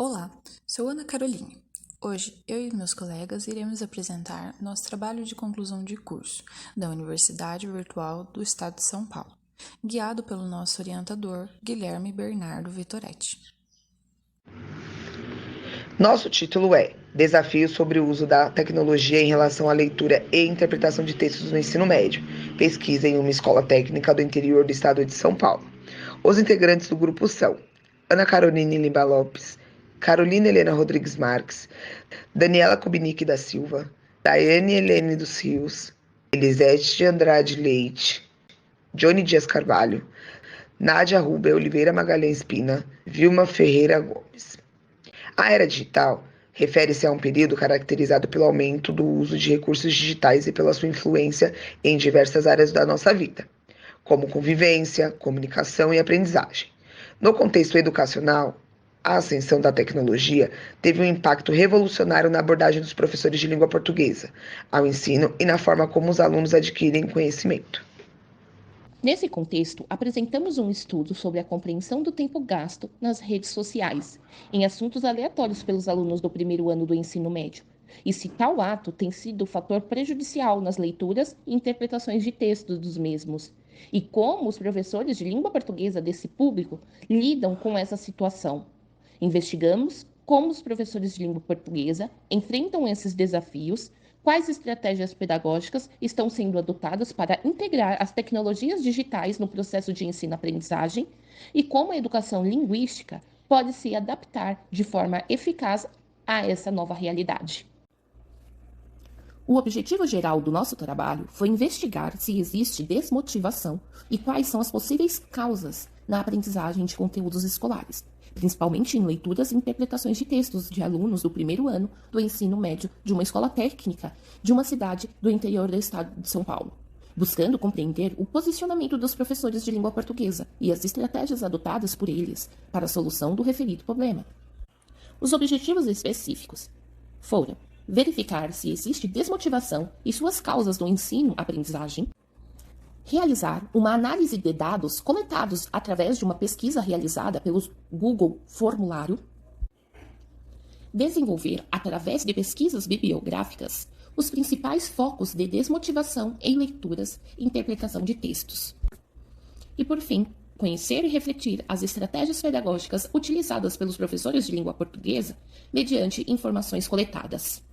Olá, sou Ana Caroline. Hoje, eu e meus colegas iremos apresentar nosso trabalho de conclusão de curso da Universidade Virtual do Estado de São Paulo, guiado pelo nosso orientador, Guilherme Bernardo Vitoretti. Nosso título é Desafio sobre o uso da tecnologia em relação à leitura e interpretação de textos no ensino médio, pesquisa em uma escola técnica do interior do estado de São Paulo. Os integrantes do grupo são Ana Caroline Lima Lopes, Carolina Helena Rodrigues Marques, Daniela Kubinick da Silva, Daiane Helene dos Rios, Elisete de Andrade Leite, Johnny Dias Carvalho, Nádia Rubia Oliveira Magalhães Pina, Vilma Ferreira Gomes. A era digital refere-se a um período caracterizado pelo aumento do uso de recursos digitais e pela sua influência em diversas áreas da nossa vida, como convivência, comunicação e aprendizagem. No contexto educacional, a ascensão da tecnologia teve um impacto revolucionário na abordagem dos professores de língua portuguesa ao ensino e na forma como os alunos adquirem conhecimento. Nesse contexto, apresentamos um estudo sobre a compreensão do tempo gasto nas redes sociais, em assuntos aleatórios pelos alunos do primeiro ano do ensino médio, e se tal ato tem sido fator prejudicial nas leituras e interpretações de textos dos mesmos, e como os professores de língua portuguesa desse público lidam com essa situação. Investigamos como os professores de língua portuguesa enfrentam esses desafios, quais estratégias pedagógicas estão sendo adotadas para integrar as tecnologias digitais no processo de ensino-aprendizagem e como a educação linguística pode se adaptar de forma eficaz a essa nova realidade. O objetivo geral do nosso trabalho foi investigar se existe desmotivação e quais são as possíveis causas na aprendizagem de conteúdos escolares, principalmente em leituras e interpretações de textos de alunos do primeiro ano do ensino médio de uma escola técnica de uma cidade do interior do estado de São Paulo, buscando compreender o posicionamento dos professores de língua portuguesa e as estratégias adotadas por eles para a solução do referido problema. Os objetivos específicos foram verificar se existe desmotivação e suas causas no ensino-aprendizagem, realizar uma análise de dados coletados através de uma pesquisa realizada pelo Google Formulário, desenvolver, através de pesquisas bibliográficas, os principais focos de desmotivação em leituras e interpretação de textos. E, por fim, conhecer e refletir as estratégias pedagógicas utilizadas pelos professores de língua portuguesa mediante informações coletadas.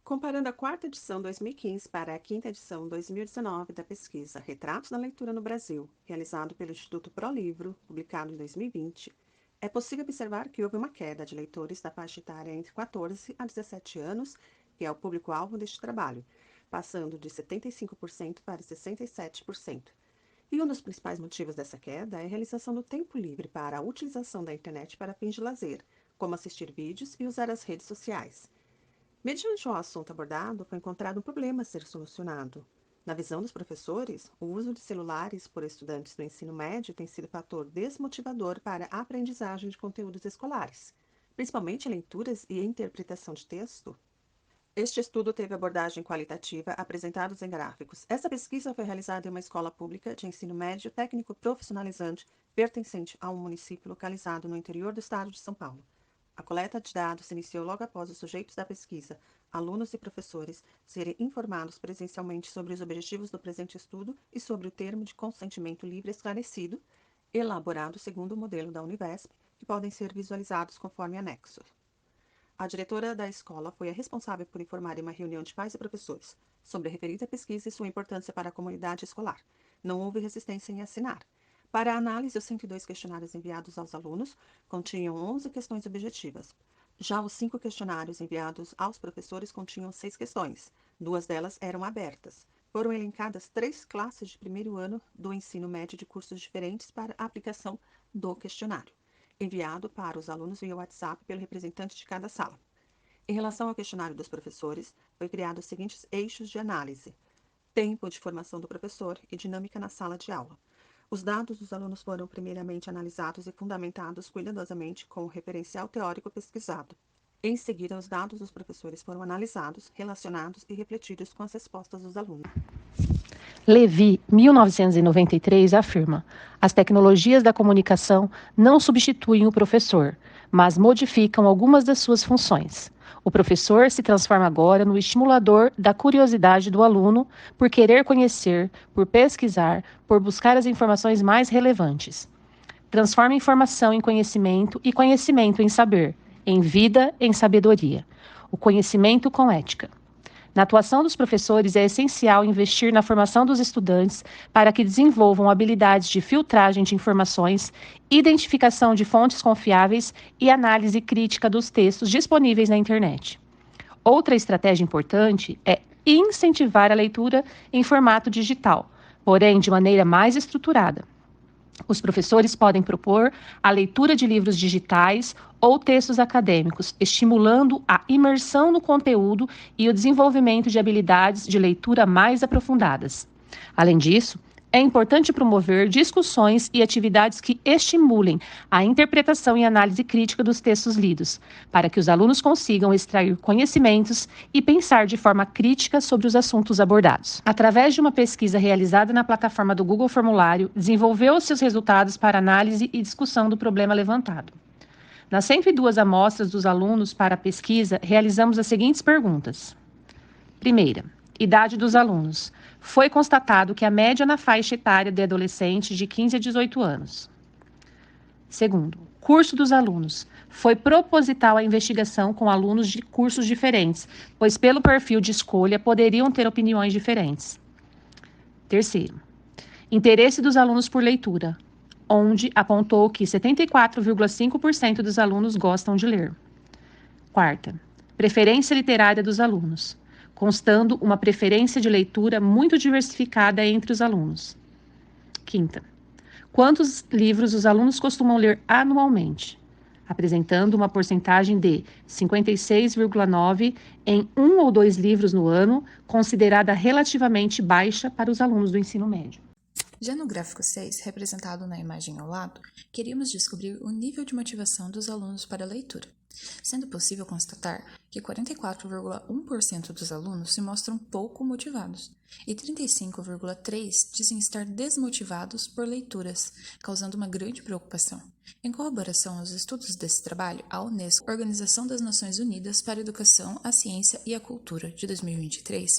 Comparando a quarta edição 2015 para a quinta edição 2019 da pesquisa Retratos da Leitura no Brasil, realizado pelo Instituto ProLivro, publicado em 2020, é possível observar que houve uma queda de leitores da faixa etária entre 14 a 17 anos, que é o público-alvo deste trabalho, passando de 75% para 67%. E um dos principais motivos dessa queda é a realização do tempo livre para a utilização da internet para fins de lazer, como assistir vídeos e usar as redes sociais. Mediante o assunto abordado, foi encontrado um problema a ser solucionado. Na visão dos professores, o uso de celulares por estudantes do ensino médio tem sido fator desmotivador para a aprendizagem de conteúdos escolares, principalmente leituras e interpretação de texto. Este estudo teve abordagem qualitativa apresentados em gráficos. Essa pesquisa foi realizada em uma escola pública de ensino médio técnico profissionalizante pertencente a um município localizado no interior do estado de São Paulo. A coleta de dados se iniciou logo após os sujeitos da pesquisa, alunos e professores, serem informados presencialmente sobre os objetivos do presente estudo e sobre o termo de consentimento livre esclarecido, elaborado segundo o modelo da Univesp, que podem ser visualizados conforme anexo. A diretora da escola foi a responsável por informar em uma reunião de pais e professores sobre a referida pesquisa e sua importância para a comunidade escolar. Não houve resistência em assinar. Para a análise, os 102 questionários enviados aos alunos continham 11 questões objetivas. Já os 5 questionários enviados aos professores continham 6 questões. 2 delas eram abertas. Foram elencadas 3 classes de primeiro ano do ensino médio de cursos diferentes para a aplicação do questionário, enviado para os alunos via WhatsApp pelo representante de cada sala. Em relação ao questionário dos professores, foi criado os seguintes eixos de análise: tempo de formação do professor e dinâmica na sala de aula. Os dados dos alunos foram primeiramente analisados e fundamentados cuidadosamente com o referencial teórico pesquisado. Em seguida, os dados dos professores foram analisados, relacionados e refletidos com as respostas dos alunos. Levi, 1993, afirma: as tecnologias da comunicação não substituem o professor, mas modificam algumas das suas funções. O professor se transforma agora no estimulador da curiosidade do aluno por querer conhecer, por pesquisar, por buscar as informações mais relevantes. Transforma informação em conhecimento e conhecimento em saber, em vida, em sabedoria. O conhecimento com ética. Na atuação dos professores, é essencial investir na formação dos estudantes para que desenvolvam habilidades de filtragem de informações, identificação de fontes confiáveis e análise crítica dos textos disponíveis na internet. Outra estratégia importante é incentivar a leitura em formato digital, porém de maneira mais estruturada. Os professores podem propor a leitura de livros digitais ou textos acadêmicos, estimulando a imersão no conteúdo e o desenvolvimento de habilidades de leitura mais aprofundadas. Além disso, é importante promover discussões e atividades que estimulem a interpretação e análise crítica dos textos lidos, para que os alunos consigam extrair conhecimentos e pensar de forma crítica sobre os assuntos abordados. Através de uma pesquisa realizada na plataforma do Google Formulário, desenvolveu seus resultados para análise e discussão do problema levantado. Nas 102 amostras dos alunos para a pesquisa, realizamos as seguintes perguntas. Primeira, idade dos alunos. Foi constatado que a média na faixa etária de adolescentes de 15 a 18 anos. Segundo, curso dos alunos. Foi proposital a investigação com alunos de cursos diferentes, pois pelo perfil de escolha poderiam ter opiniões diferentes. Terceiro, interesse dos alunos por leitura, onde apontou que 74,5% dos alunos gostam de ler. Quarta, preferência literária dos alunos, constando uma preferência de leitura muito diversificada entre os alunos. Quinta, quantos livros os alunos costumam ler anualmente, apresentando uma porcentagem de 56,9% em 1 ou 2 livros no ano, considerada relativamente baixa para os alunos do ensino médio. Já no gráfico 6, representado na imagem ao lado, queríamos descobrir o nível de motivação dos alunos para a leitura, sendo possível constatar que 44,1% dos alunos se mostram pouco motivados e 35,3% dizem estar desmotivados por leituras, causando uma grande preocupação. Em corroboração aos estudos desse trabalho, a Unesco, Organização das Nações Unidas para a Educação, a Ciência e a Cultura, de 2023,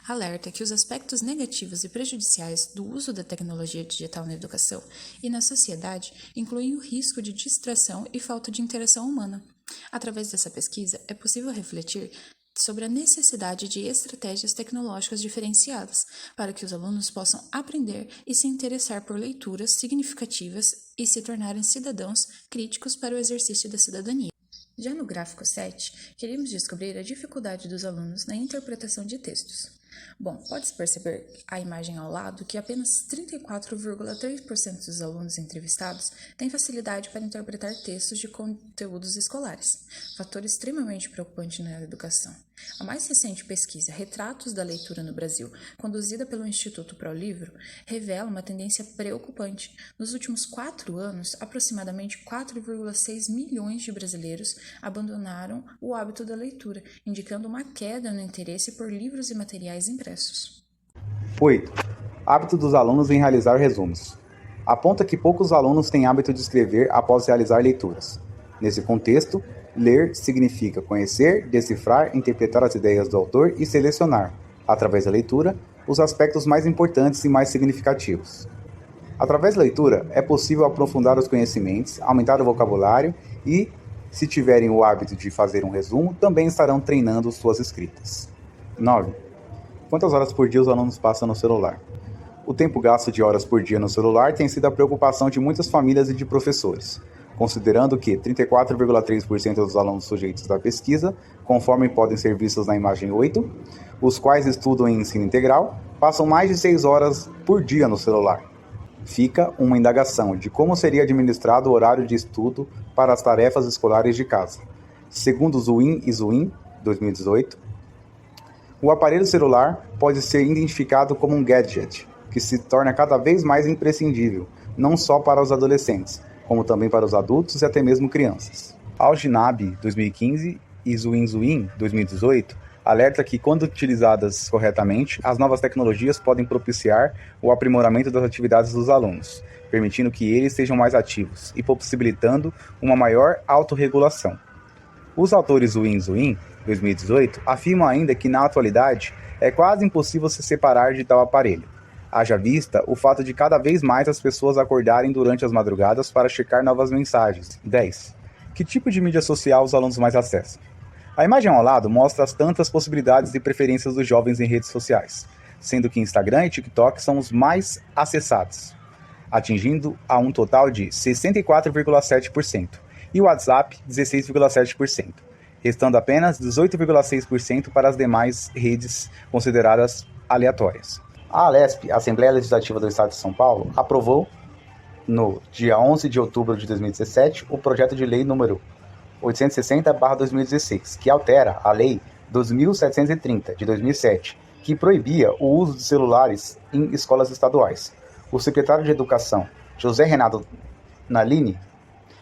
alerta que os aspectos negativos e prejudiciais do uso da tecnologia digital na educação e na sociedade incluem o risco de distração e falta de interação humana. Através dessa pesquisa, é possível refletir sobre a necessidade de estratégias tecnológicas diferenciadas para que os alunos possam aprender e se interessar por leituras significativas e se tornarem cidadãos críticos para o exercício da cidadania. Já no gráfico 7, queríamos descobrir a dificuldade dos alunos na interpretação de textos. Bom, pode-se perceber a imagem ao lado que apenas 34,3% dos alunos entrevistados têm facilidade para interpretar textos de conteúdos escolares, fator extremamente preocupante na educação. A mais recente pesquisa Retratos da Leitura no Brasil, conduzida pelo Instituto ProLivro, revela uma tendência preocupante. Nos últimos 4 anos, aproximadamente 4,6 milhões de brasileiros abandonaram o hábito da leitura, indicando uma queda no interesse por livros e materiais impressos. 8. Hábito dos alunos em realizar resumos. Aponta que poucos alunos têm hábito de escrever após realizar leituras. Nesse contexto, ler significa conhecer, decifrar, interpretar as ideias do autor e selecionar, através da leitura, os aspectos mais importantes e mais significativos. Através da leitura, é possível aprofundar os conhecimentos, aumentar o vocabulário e, se tiverem o hábito de fazer um resumo, também estarão treinando suas escritas. 9. Quantas horas por dia os alunos passam no celular? O tempo gasto de horas por dia no celular tem sido a preocupação de muitas famílias e de professores, considerando que 34,3% dos alunos sujeitos da pesquisa, conforme podem ser vistos na imagem 8, os quais estudam em ensino integral, passam mais de 6 horas por dia no celular. Fica uma indagação de como seria administrado o horário de estudo para as tarefas escolares de casa. Segundo Zuin e Zuin, 2018, o aparelho celular pode ser identificado como um gadget, que se torna cada vez mais imprescindível, não só para os adolescentes, como também para os adultos e até mesmo crianças. Al-Jinabi, 2015, e Zuin, 2018, alerta que, quando utilizadas corretamente, as novas tecnologias podem propiciar o aprimoramento das atividades dos alunos, permitindo que eles sejam mais ativos e possibilitando uma maior autorregulação. Os autores Win, 2018, afirmam ainda que, na atualidade, é quase impossível se separar de tal aparelho. Haja vista o fato de cada vez mais as pessoas acordarem durante as madrugadas para checar novas mensagens. 10. Que tipo de mídia social os alunos mais acessam? A imagem ao lado mostra as tantas possibilidades e preferências dos jovens em redes sociais, sendo que Instagram e TikTok são os mais acessados, atingindo a um total de 64,7%, e o WhatsApp 16,7%, restando apenas 18,6% para as demais redes consideradas aleatórias. A ALESP, Assembleia Legislativa do Estado de São Paulo, aprovou, no dia 11 de outubro de 2017, o projeto de lei número 860/2016, que altera a Lei 2.730, de 2007, que proibia o uso de celulares em escolas estaduais. O secretário de Educação, José Renato Nalini,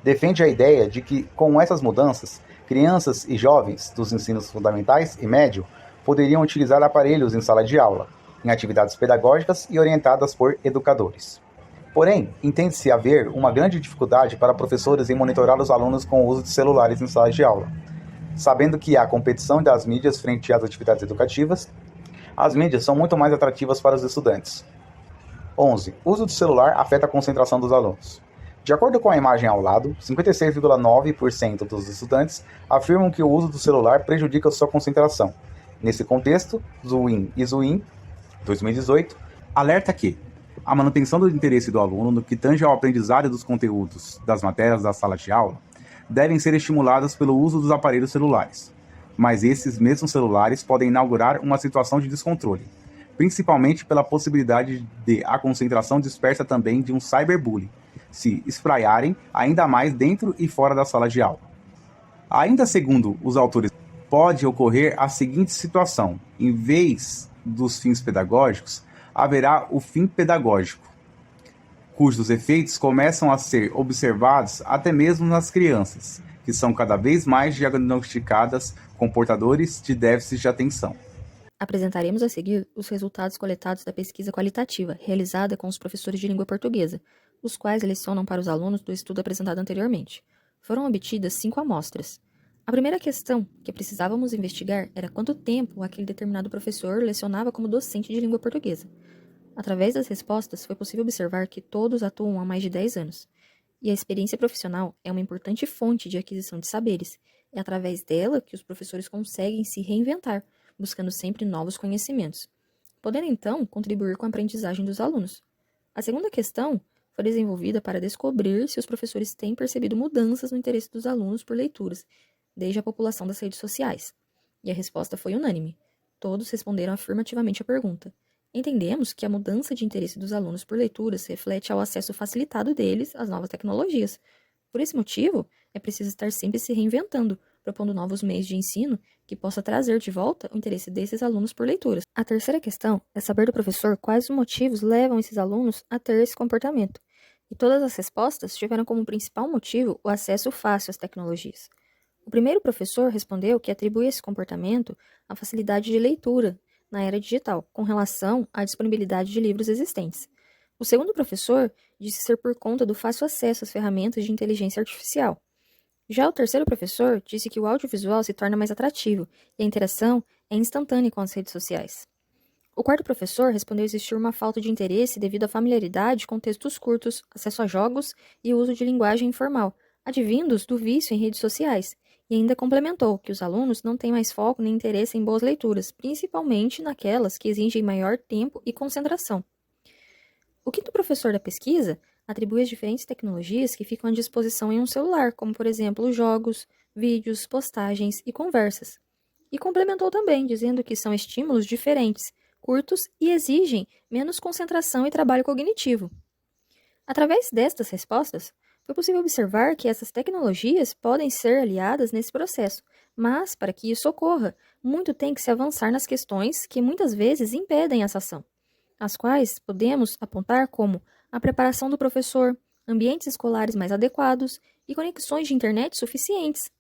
defende a ideia de que, com essas mudanças, crianças e jovens dos ensinos fundamentais e médio poderiam utilizar aparelhos em sala de aula, em atividades pedagógicas e orientadas por educadores. Porém, entende-se haver uma grande dificuldade para professores em monitorar os alunos com o uso de celulares em sala de aula. Sabendo que há competição das mídias frente às atividades educativas, as mídias são muito mais atrativas para os estudantes. 11. O uso do celular afeta a concentração dos alunos. De acordo com a imagem ao lado, 56,9% dos estudantes afirmam que o uso do celular prejudica sua concentração. Nesse contexto, Zuin, 2018, alerta que a manutenção do interesse do aluno no que tange ao aprendizado dos conteúdos das matérias da sala de aula devem ser estimuladas pelo uso dos aparelhos celulares. Mas esses mesmos celulares podem inaugurar uma situação de descontrole, principalmente pela possibilidade de a concentração dispersa também de um cyberbullying se espraiarem ainda mais dentro e fora da sala de aula. Ainda segundo os autores, pode ocorrer a seguinte situação: em vez dos fins pedagógicos, haverá o fim pedagógico, cujos efeitos começam a ser observados até mesmo nas crianças, que são cada vez mais diagnosticadas com portadores de déficit de atenção. Apresentaremos a seguir os resultados coletados da pesquisa qualitativa, realizada com os professores de língua portuguesa, os quais lecionam para os alunos do estudo apresentado anteriormente. Foram obtidas 5 amostras. A primeira questão que precisávamos investigar era quanto tempo aquele determinado professor lecionava como docente de língua portuguesa. Através das respostas, foi possível observar que todos atuam há mais de 10 anos. E a experiência profissional é uma importante fonte de aquisição de saberes. É através dela que os professores conseguem se reinventar, buscando sempre novos conhecimentos, podendo então contribuir com a aprendizagem dos alunos. A segunda questão foi desenvolvida para descobrir se os professores têm percebido mudanças no interesse dos alunos por leituras, desde a população das redes sociais. E a resposta foi unânime. Todos responderam afirmativamente à pergunta. Entendemos que a mudança de interesse dos alunos por leituras reflete ao acesso facilitado deles às novas tecnologias. Por esse motivo, é preciso estar sempre se reinventando, propondo novos meios de ensino que possa trazer de volta o interesse desses alunos por leituras. A terceira questão é saber do professor quais os motivos levam esses alunos a ter esse comportamento. E todas as respostas tiveram como principal motivo o acesso fácil às tecnologias. O primeiro professor respondeu que atribui esse comportamento à facilidade de leitura na era digital, com relação à disponibilidade de livros existentes. O segundo professor disse ser por conta do fácil acesso às ferramentas de inteligência artificial. Já o terceiro professor disse que o audiovisual se torna mais atrativo e a interação é instantânea com as redes sociais. O quarto professor respondeu existir uma falta de interesse devido à familiaridade com textos curtos, acesso a jogos e o uso de linguagem informal, advindos do vício em redes sociais, e ainda complementou que os alunos não têm mais foco nem interesse em boas leituras, principalmente naquelas que exigem maior tempo e concentração. O quinto professor da pesquisa atribui as diferentes tecnologias que ficam à disposição em um celular, como, por exemplo, jogos, vídeos, postagens e conversas. E complementou também, dizendo que são estímulos diferentes, curtos e exigem menos concentração e trabalho cognitivo. Através destas respostas, foi possível observar que essas tecnologias podem ser aliadas nesse processo, mas, para que isso ocorra, muito tem que se avançar nas questões que muitas vezes impedem essa ação, as quais podemos apontar como a preparação do professor, ambientes escolares mais adequados e conexões de internet suficientes.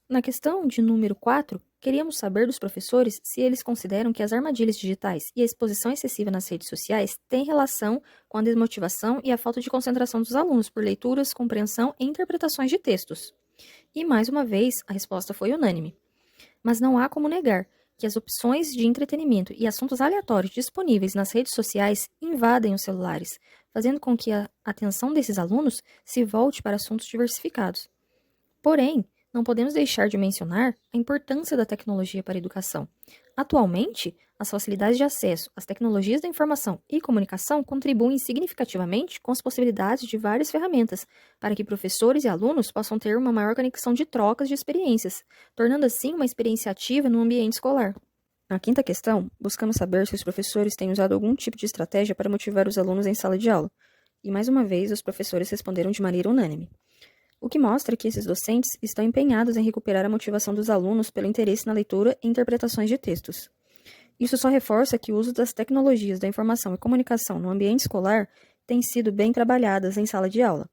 Na questão de número 4, Queríamos saber dos professores se eles consideram que as armadilhas digitais e a exposição excessiva nas redes sociais têm relação com a desmotivação e a falta de concentração dos alunos por leituras, compreensão e interpretações de textos. E, mais uma vez, a resposta foi unânime. Mas não há como negar que as opções de entretenimento e assuntos aleatórios disponíveis nas redes sociais invadem os celulares, fazendo com que a atenção desses alunos se volte para assuntos diversificados. Porém, não podemos deixar de mencionar a importância da tecnologia para a educação. Atualmente, as facilidades de acesso às tecnologias da informação e comunicação contribuem significativamente com as possibilidades de várias ferramentas para que professores e alunos possam ter uma maior conexão de trocas de experiências, tornando assim uma experiência ativa no ambiente escolar. Na quinta questão, buscamos saber se os professores têm usado algum tipo de estratégia para motivar os alunos em sala de aula. E mais uma vez, os professores responderam de maneira unânime. O que mostra que esses docentes estão empenhados em recuperar a motivação dos alunos pelo interesse na leitura e interpretações de textos. Isso só reforça que o uso das tecnologias da informação e comunicação no ambiente escolar tem sido bem trabalhadas em sala de aula.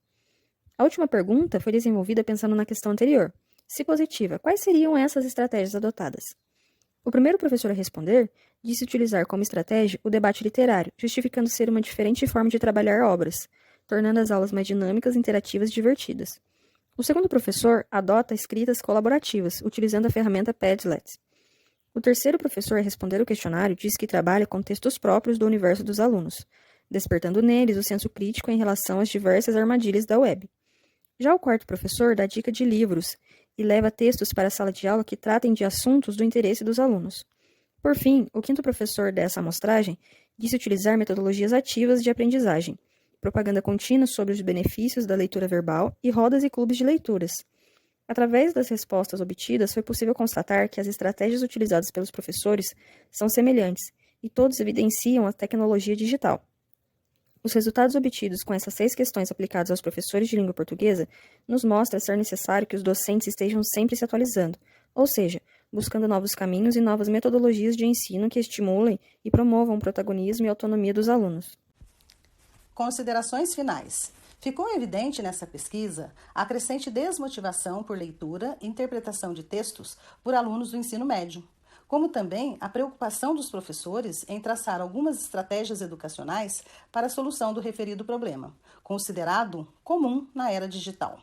A última pergunta foi desenvolvida pensando na questão anterior. Se positiva, quais seriam essas estratégias adotadas? O primeiro professor a responder disse utilizar como estratégia o debate literário, justificando ser uma diferente forma de trabalhar obras, tornando as aulas mais dinâmicas, interativas e divertidas. O segundo professor adota escritas colaborativas, utilizando a ferramenta Padlet. O terceiro professor a responder o questionário diz que trabalha com textos próprios do universo dos alunos, despertando neles o senso crítico em relação às diversas armadilhas da web. Já o quarto professor dá dica de livros e leva textos para a sala de aula que tratem de assuntos do interesse dos alunos. Por fim, o quinto professor dessa amostragem disse utilizar metodologias ativas de aprendizagem, propaganda contínua sobre os benefícios da leitura verbal e rodas e clubes de leituras. Através das respostas obtidas, foi possível constatar que as estratégias utilizadas pelos professores são semelhantes e todos evidenciam a tecnologia digital. Os resultados obtidos com essas 6 questões aplicadas aos professores de língua portuguesa nos mostra ser necessário que os docentes estejam sempre se atualizando, ou seja, buscando novos caminhos e novas metodologias de ensino que estimulem e promovam o protagonismo e autonomia dos alunos. Considerações finais. Ficou evidente nessa pesquisa a crescente desmotivação por leitura e interpretação de textos por alunos do ensino médio, como também a preocupação dos professores em traçar algumas estratégias educacionais para a solução do referido problema, considerado comum na era digital.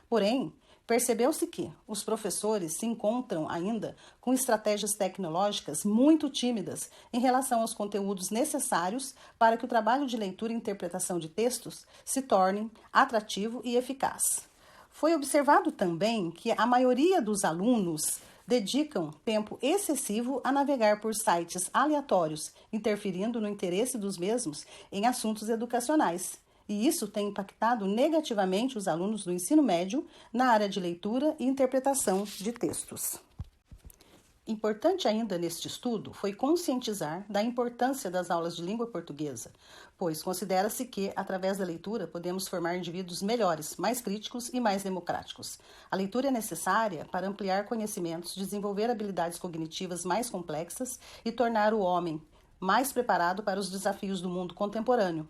Porém, percebeu-se que os professores se encontram ainda com estratégias tecnológicas muito tímidas em relação aos conteúdos necessários para que o trabalho de leitura e interpretação de textos se torne atrativo e eficaz. Foi observado também que a maioria dos alunos dedicam tempo excessivo a navegar por sites aleatórios, interferindo no interesse dos mesmos em assuntos educacionais. E isso tem impactado negativamente os alunos do ensino médio na área de leitura e interpretação de textos. Importante ainda neste estudo foi conscientizar da importância das aulas de língua portuguesa, pois considera-se que, através da leitura, podemos formar indivíduos melhores, mais críticos e mais democráticos. A leitura é necessária para ampliar conhecimentos, desenvolver habilidades cognitivas mais complexas e tornar o homem mais preparado para os desafios do mundo contemporâneo,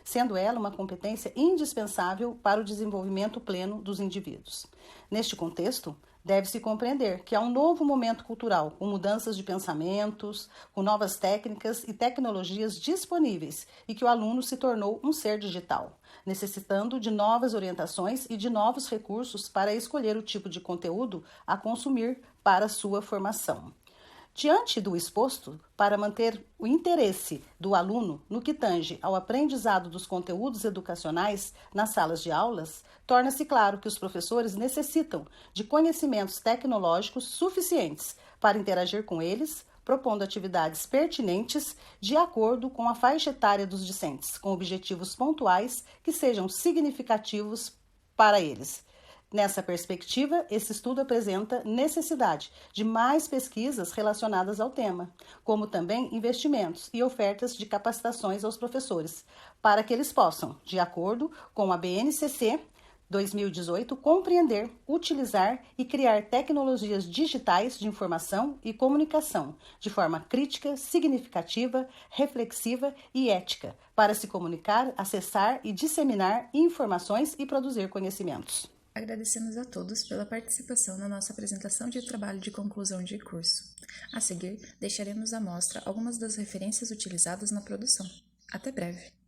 sendo ela uma competência indispensável para o desenvolvimento pleno dos indivíduos. Neste contexto, deve-se compreender que há um novo momento cultural, com mudanças de pensamentos, com novas técnicas e tecnologias disponíveis, e que o aluno se tornou um ser digital, necessitando de novas orientações e de novos recursos para escolher o tipo de conteúdo a consumir para sua formação. Diante do exposto, para manter o interesse do aluno no que tange ao aprendizado dos conteúdos educacionais nas salas de aulas, torna-se claro que os professores necessitam de conhecimentos tecnológicos suficientes para interagir com eles, propondo atividades pertinentes de acordo com a faixa etária dos discentes, com objetivos pontuais que sejam significativos para eles. Nessa perspectiva, esse estudo apresenta necessidade de mais pesquisas relacionadas ao tema, como também investimentos e ofertas de capacitações aos professores, para que eles possam, de acordo com a BNCC 2018, compreender, utilizar e criar tecnologias digitais de informação e comunicação de forma crítica, significativa, reflexiva e ética, para se comunicar, acessar e disseminar informações e produzir conhecimentos. agradecemos a todos pela participação na nossa apresentação de trabalho de conclusão de curso. A seguir, deixaremos à mostra algumas das referências utilizadas na produção. Até breve!